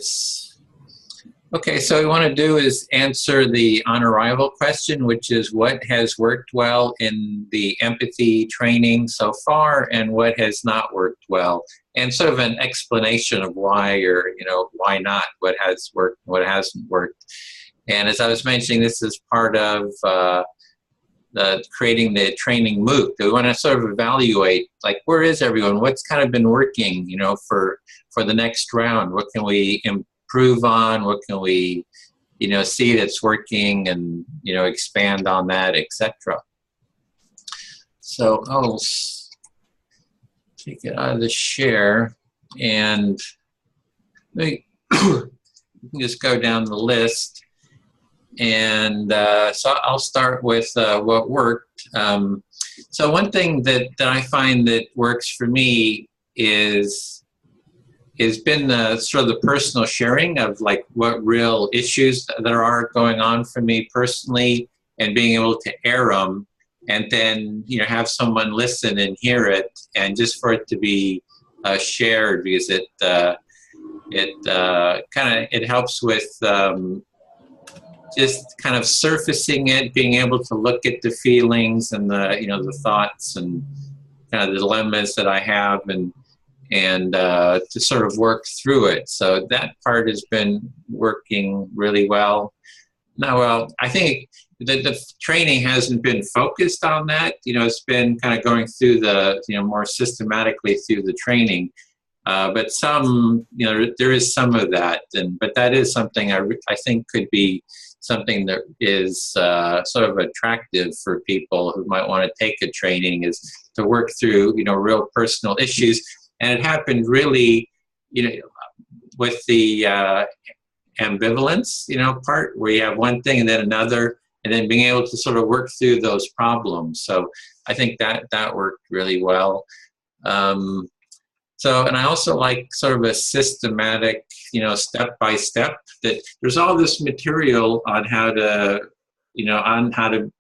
is, okay, so what we want to do is answer the on arrival question, which is what has worked well in the empathy training so far and what has not worked well, and sort of an explanation of why, or, you know, why not, what has worked, what hasn't worked. And as I was mentioning, this is part of creating the training MOOC. We want to sort of evaluate, like, where is everyone? What's kind of been working, you know, for the next round? What can we improve on? What can we, you know, see that's working and, you know, expand on that, etc. So I'll take it out of the share, and we can just go down the list. And so I'll start with what worked. So one thing that I find that works for me has been sort of the personal sharing of, like, what real issues there are going on for me personally, and being able to air them, and then, you know, have someone listen and hear it, and just for it to be shared, because it helps with just kind of surfacing it, being able to look at the feelings and the, you know, the thoughts and kind of the dilemmas that I have, and to sort of work through it. So that part has been working really well. Now, well, I think the training hasn't been focused on that. You know, it's been kind of going through the, you know, more systematically through the training. But some, you know, there is some of that, but that is something I think could be something that is sort of attractive for people who might want to take a training, is to work through, you know, real personal issues. And it happened really, you know, with the ambivalence, you know, part where you have one thing and then another, and then being able to sort of work through those problems. So I think that worked really well. So, and I also like sort of a systematic, you know, step by step, that there's all this material on how to, you know, on how to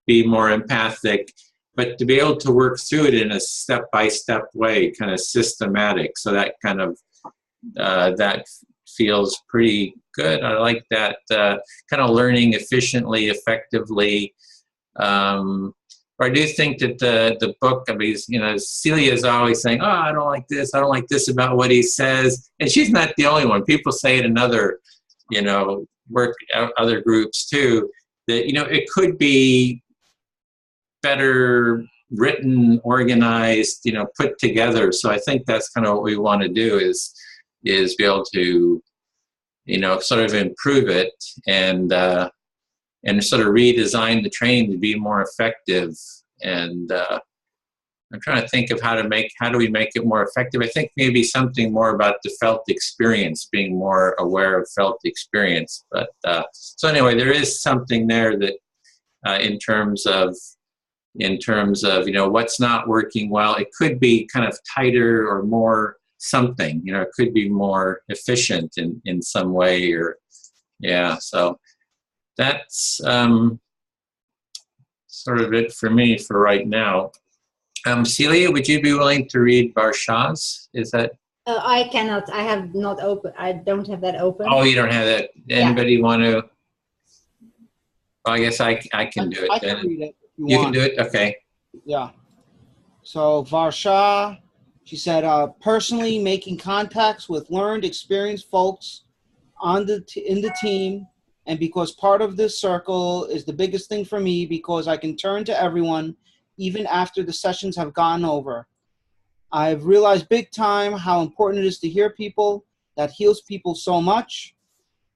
be more empathic, but to be able to work through it in a step by step way, kind of systematic. So that kind of, that feels pretty good. I like that kind of learning efficiently, effectively. I do think that the book, I mean, you know, Celia is always saying, oh, I don't like this about what he says. And she's not the only one. People say it in other, you know, other groups too, that, you know, it could be better written, organized, you know, put together. So I think that's kind of what we want to do, is be able to, you know, sort of improve it, and sort of redesign the training to be more effective. And I'm trying to think of how do we make it more effective? I think maybe something more about the felt experience, being more aware of felt experience. But so anyway, there is something there that in terms of, you know, what's not working well, it could be kind of tighter or more something, you know, it could be more efficient in some way, or, yeah, so that's sort of it for me for right now. Celia, would you be willing to read Varsha's? Is that? I cannot. I have not open. I don't have that open. Oh, you don't have that. Anybody want to? Well, I guess I can do it. I can read it. You can do it? Okay. Yeah. So Varsha, she said, personally making contacts with learned, experienced folks in the team, and because part of this circle is the biggest thing for me, because I can turn to everyone even after the sessions have gone over. I've realized big time how important it is to hear people. That heals people so much.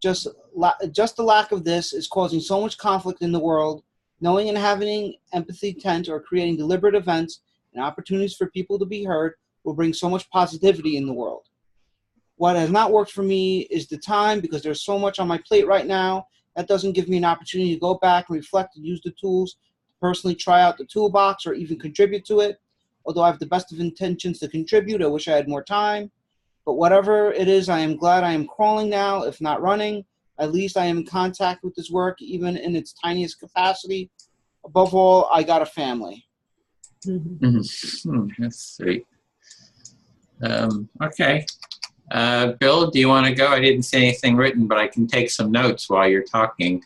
Just the lack of this is causing so much conflict in the world. Knowing and having empathy tent or creating deliberate events and opportunities for people to be heard will bring so much positivity in the world. What has not worked for me is the time, because there's so much on my plate right now. That doesn't give me an opportunity to go back and reflect and use the tools to personally try out the toolbox or even contribute to it. Although I have the best of intentions to contribute, I wish I had more time. But whatever it is, I am glad I am crawling now, if not running. At least I am in contact with this work, even in its tiniest capacity. Above all, I got a family. Mm-hmm. That's sweet. Okay. Bill, do you want to go? I didn't see anything written, but I can take some notes while you're talking.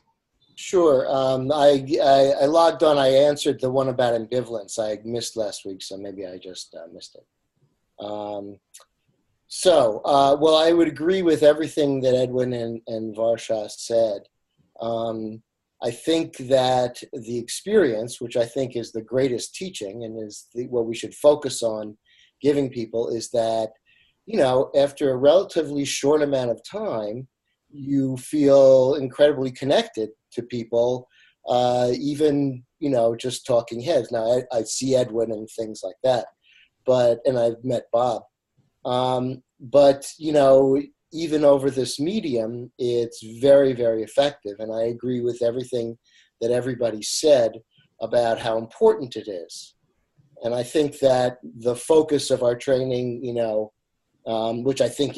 Sure. I logged on. I answered the one about ambivalence. I missed last week, so maybe I just missed it. Well, I would agree with everything that Edwin and Varsha said. I think that the experience, which I think is the greatest teaching and is what we should focus on giving people, is that, you know, after a relatively short amount of time, you feel incredibly connected to people, even, you know, just talking heads. Now, I see Edwin and things like that, and I've met Bob. But, you know, even over this medium, it's very, very effective. And I agree with everything that everybody said about how important it is. And I think that the focus of our training, you know, which I think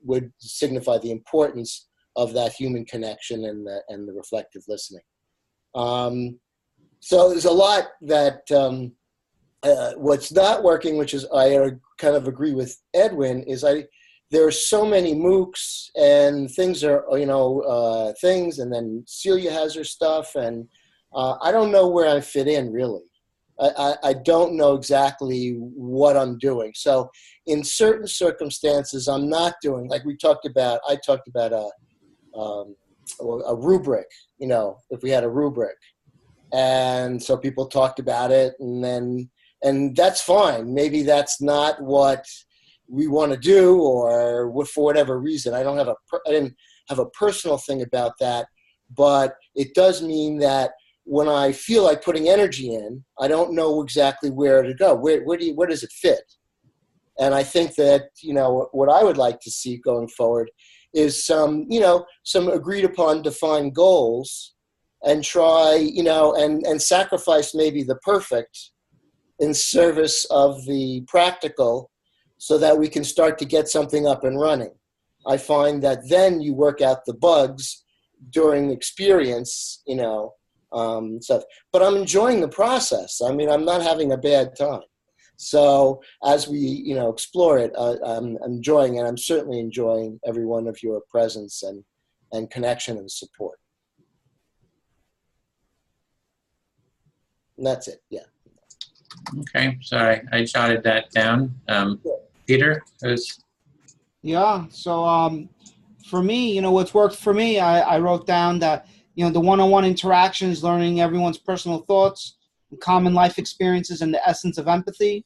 would signify the importance of that human connection and the reflective listening. So there's a lot that what's not working, which is I kind of agree with Edwin, is there are so many MOOCs and things are, you know, things, and then Celia has her stuff, and I don't know where I fit in really. I don't know exactly what I'm doing. So in certain circumstances, I'm not doing, like I talked about a rubric, you know, if we had a rubric. And so people talked about it, and that's fine. Maybe that's not what we want to do, or for whatever reason. I didn't have a personal thing about that, but it does mean that when I feel like putting energy in, I don't know exactly where to go. Where does it fit? And I think that, you know, what I would like to see going forward is some agreed upon defined goals, and try, you know, and sacrifice maybe the perfect in service of the practical, so that we can start to get something up and running. I find that then you work out the bugs during experience, you know, stuff. But I'm enjoying the process. I mean, I'm not having a bad time. So as we, you know, explore it, I'm enjoying it. I'm certainly enjoying every one of your presence and connection and support. And that's it. Yeah. Okay, so I jotted that down. Peter, Yeah. So for me, you know, what's worked for me, I wrote down that, you know, the one-on-one interactions, learning everyone's personal thoughts, common life experiences, and the essence of empathy.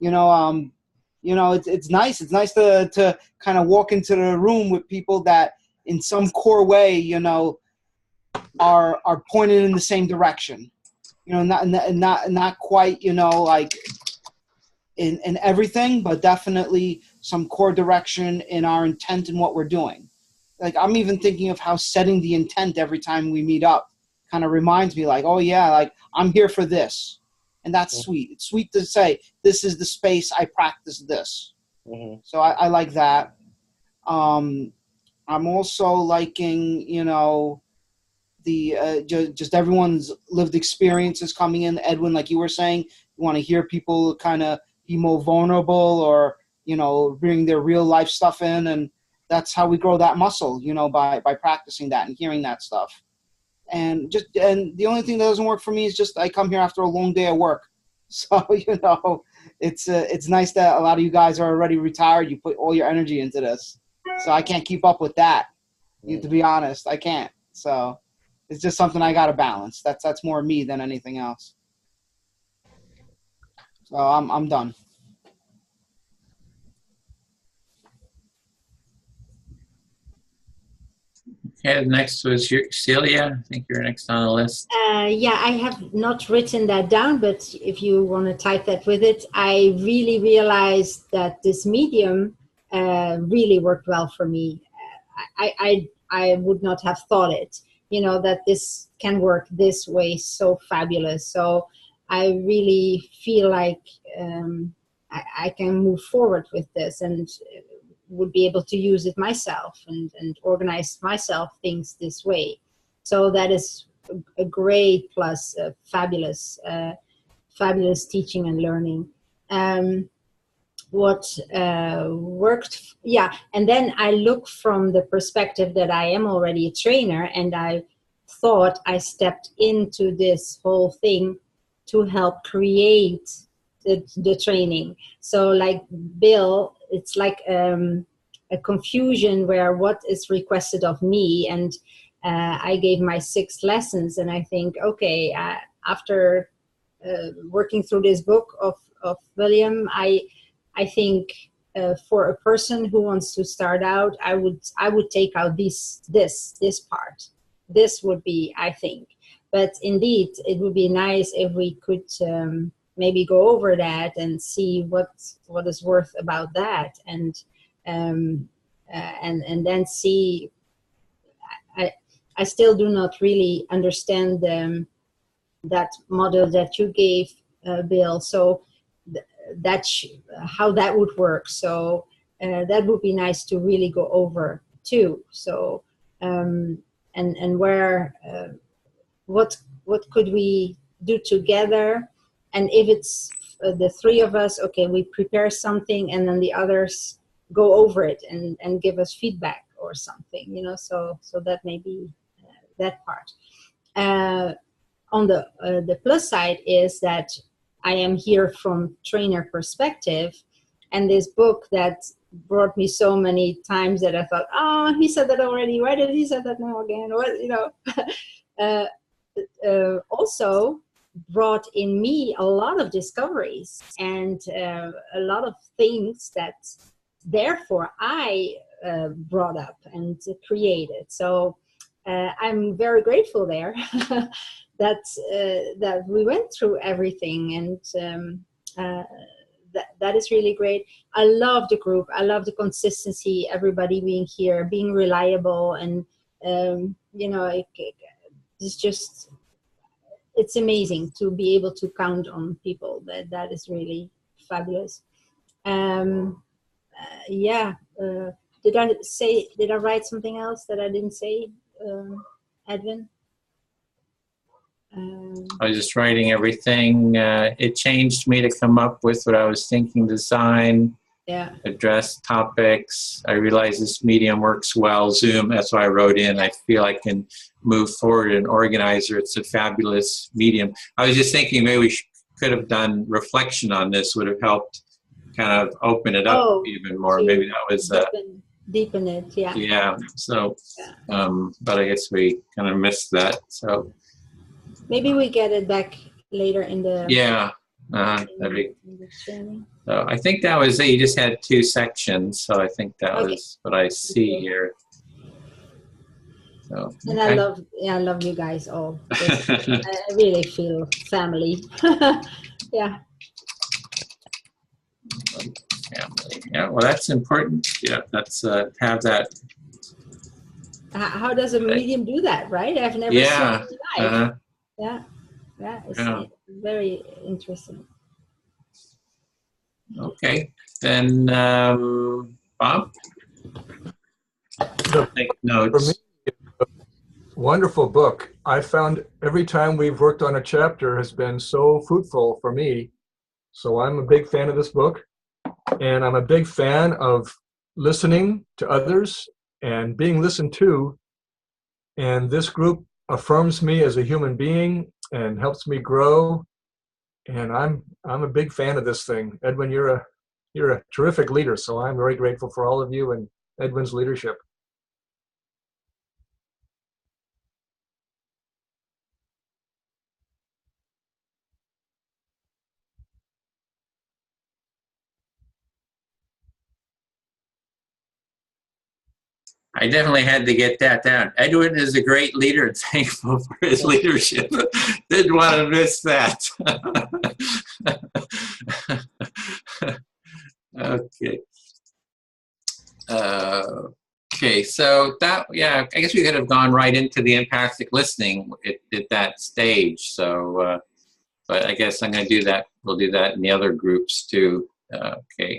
You know, it's nice. It's nice to kind of walk into the room with people that, in some core way, you know, are pointed in the same direction. You know, not quite, you know, like in everything, but definitely some core direction in our intent and what we're doing. Like, I'm even thinking of how setting the intent every time we meet up kind of reminds me, like, oh yeah, like, I'm here for this. And that's sweet. It's sweet to say, this is the space I practice this. Mm-hmm. So I like that. I'm also liking, you know, the just everyone's lived experiences coming in. Edwin, like you were saying, you want to hear people kind of be more vulnerable, or, you know, bring their real life stuff in, and that's how we grow that muscle, you know, by practicing that and hearing that stuff. And the only thing that doesn't work for me is just I come here after a long day of work, so, you know, it's nice that a lot of you guys are already retired. You put all your energy into this, so I can't keep up with that. To be honest, I can't. So it's just something I got to balance. That's more me than anything else. So I'm done. okay, next was Celia. I think you're next on the list. Yeah, I have not written that down, but if you want to type that with it, I really realized that this medium really worked well for me. I would not have thought it, you know, that this can work this way so fabulous. So I really feel like I can move forward with this and would be able to use it myself and organize myself things this way. So that is a great plus, fabulous teaching and learning. what worked. Yeah, and then I look from the perspective that I am already a trainer, and I thought I stepped into this whole thing to help create the training. So like Bill, it's like a confusion where what is requested of me, and I gave my 6 lessons, and I think, okay, after working through this book of William, I think for a person who wants to start out, I would take out this part. This would be, I think. But indeed, it would be nice if we could maybe go over that and see what is worth about that, and then see. I still do not really understand that model that you gave, Bill. So that's how that would work. So that would be nice to really go over too. So and where what could we do together? And if it's the 3 of us, okay, we prepare something, and then the others go over it and give us feedback or something, you know. So that may be that part. On the plus side is that I am here from trainer perspective, and this book that brought me so many times that I thought, oh, he said that already. Why did he say that now again? What, you know, also brought in me a lot of discoveries and a lot of things that therefore I brought up and created. So I'm very grateful there that we went through everything, and that is really great. I love the group. I love the consistency, everybody being here, being reliable, and you know, it's just, it's amazing to be able to count on people. That is really fabulous. Yeah. Did I write something else that I didn't say, Edwin? I was just writing everything. It changed me to come up with what I was thinking, design, address topics. I realized this medium works well, Zoom. That's why I wrote in. I feel I can move forward and organizer. It's a fabulous medium. I was just thinking maybe we could have done reflection on this, would have helped kind of open it up even more. Maybe that was deepen it, yeah. Yeah. So, but I guess we kind of missed that. So maybe we get it back later in the so I think that was it. You just had 2 sections, so I think that was what I see here. So, and I love you guys all. I really feel family. Yeah. Family. Yeah, well, that's important. Yeah, that's have that. How does a medium do that, right? I've never seen it live. It's very interesting. Okay, then Bob, take notes. For me, wonderful book. I found every time we've worked on a chapter has been so fruitful for me. So I'm a big fan of this book, and I'm a big fan of listening to others and being listened to. And this group affirms me as a human being and helps me grow. And I'm a big fan of this thing. Edwin, you're a terrific leader, so I'm very grateful for all of you and Edwin's leadership. I definitely had to get that down. Edwin is a great leader and thankful for his leadership. Didn't want to miss that. Okay. Okay, so that, I guess we could have gone right into the empathic listening at that stage. So, but I guess I'm going to do that. We'll do that in the other groups too. Okay.